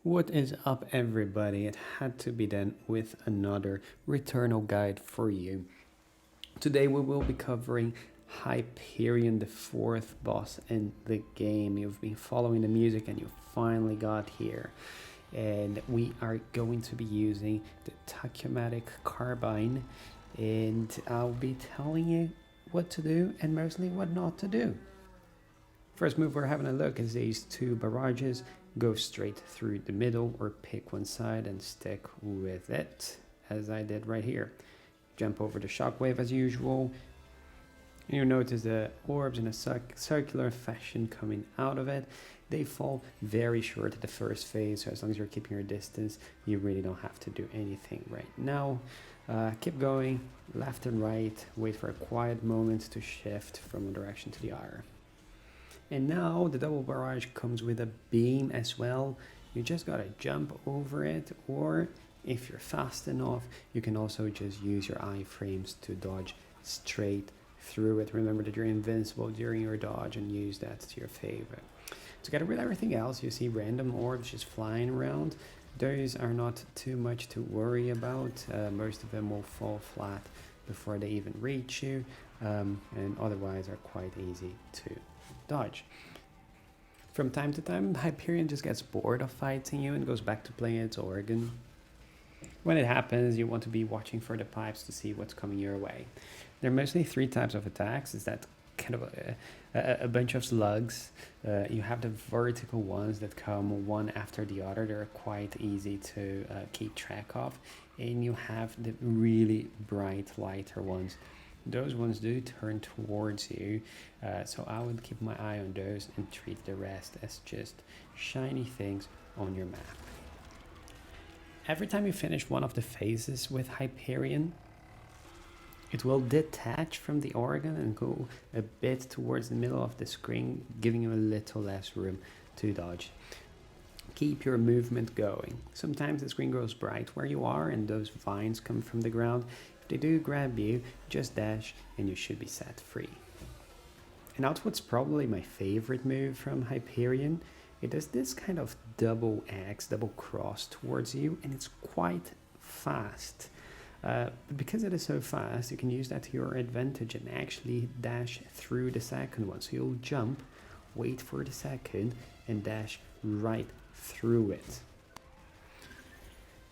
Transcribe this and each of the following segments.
What is up, everybody? It had to be done with another Returnal guide for you. Today we will be covering Hyperion, the fourth boss in the game. You've been following the music and you finally got here. And we are going to be using the Tachymatic Carbine, and I'll be telling you what to do and mostly what not to do. First move we're having a look is these two barrages. Go straight through the middle or pick one side and stick with it, as I did right here. Jump over the shockwave as usual. And you'll notice the orbs in a circular fashion coming out of it. They fall very short at the first phase, so as long as you're keeping your distance, you really don't have to do anything right now. Keep going, left and right, wait for a quiet moment to shift from one direction to the other. And now the double barrage comes with a beam as well. You just gotta jump over it, or if you're fast enough, you can also just use your iframes to dodge straight through it. Remember that you're invincible during your dodge and use that to your favor. Together with everything else, you see random orbs just flying around. Those are not too much to worry about. Most of them will fall flat before they even reach you, and otherwise are quite easy to dodge. From time to time, Hyperion just gets bored of fighting you and goes back to playing its organ. When it happens, you want to be watching for the pipes to see what's coming your way. There are mostly three types of attacks. Is that kind of a bunch of slugs. You have the vertical ones that come one after the other. They're quite easy to keep track of. And you have the really bright, lighter ones. Those ones do turn towards you, so I would keep my eye on those and treat the rest as just shiny things on your map. Every time you finish one of the phases with Hyperion, it will detach from the organ and go a bit towards the middle of the screen, giving you a little less room to dodge. Keep your movement going. Sometimes the screen goes bright where you are and those vines come from the ground. If they do grab you, just dash and you should be set free. And now to what's probably my favorite move from Hyperion. It does this kind of double X, double cross towards you, and it's quite fast. Because it is so fast, you can use that to your advantage and actually dash through the second one. So you'll jump, wait for the second, and dash right through it.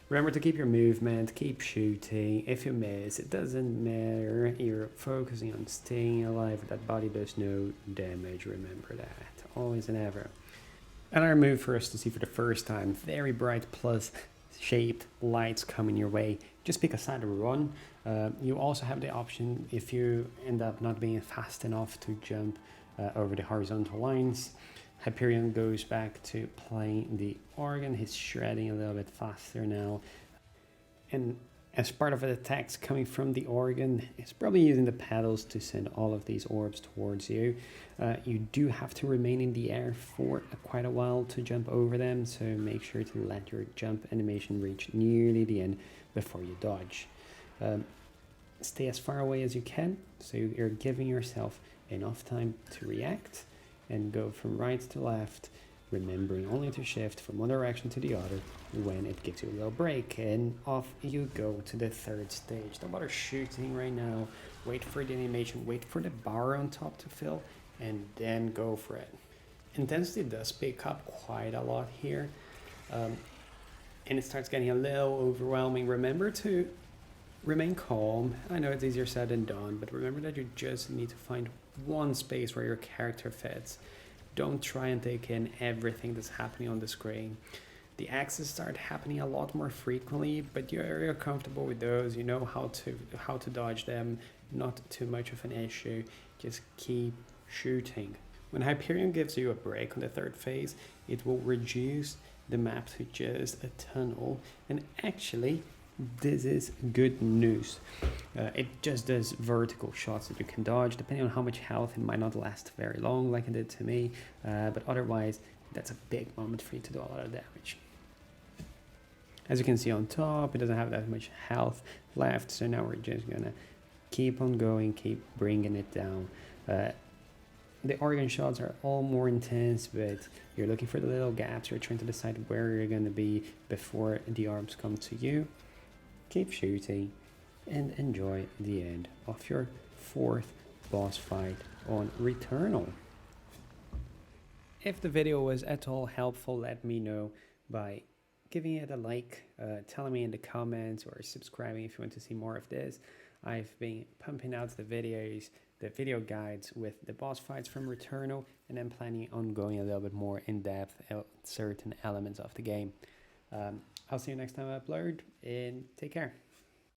Remember to keep your movement, keep shooting. If you miss, it doesn't matter. You're focusing on staying alive. That body does no damage, remember that. Always and ever. Another move for us to see for the first time. Very bright plus shaped lights coming your way. Just pick a side to run. You also have the option, if you end up not being fast enough, to jump over the horizontal lines. Hyperion goes back to playing the organ. He's shredding a little bit faster now. And as part of the attacks coming from the organ, he's probably using the pedals to send all of these orbs towards you. You do have to remain in the air for quite a while to jump over them, so make sure to let your jump animation reach nearly the end before you dodge. Stay as far away as you can, so you're giving yourself enough time to react and go from right to left, remembering only to shift from one direction to the other when it gives you a little break. And off you go to the third stage. Don't bother shooting right now. Wait for the animation, wait for the bar on top to fill, and then go for it. Intensity does pick up quite a lot here, and it starts getting a little overwhelming. Remember to remain calm. I know it's easier said than done, but remember that you just need to find one space where your character fits. Don't try and take in everything that's happening on the screen. The axes start happening a lot more frequently, but you're comfortable with those. You know how to dodge them. Not too much of an issue. Just keep shooting. When Hyperion gives you a break on the third phase, it will reduce the map to just a tunnel, and actually this is good news. It just does vertical shots that you can dodge. Depending on how much health, it might not last very long like it did to me, but otherwise that's a big moment for you to do a lot of damage. As you can see on top, it doesn't have that much health left, so now we're just gonna keep on going, keep bringing it down. The organ shots are all more intense, but you're looking for the little gaps. You're trying to decide where you're going to be before the orbs come to you. Keep shooting and enjoy the end of your 4th boss fight on Returnal. If the video was at all helpful, let me know by giving it a like, telling me in the comments, or subscribing if you want to see more of this. I've been pumping out the videos, the video guides with the boss fights from Returnal, and I'm planning on going a little bit more in depth at certain elements of the game. I'll see you next time I upload, and take care.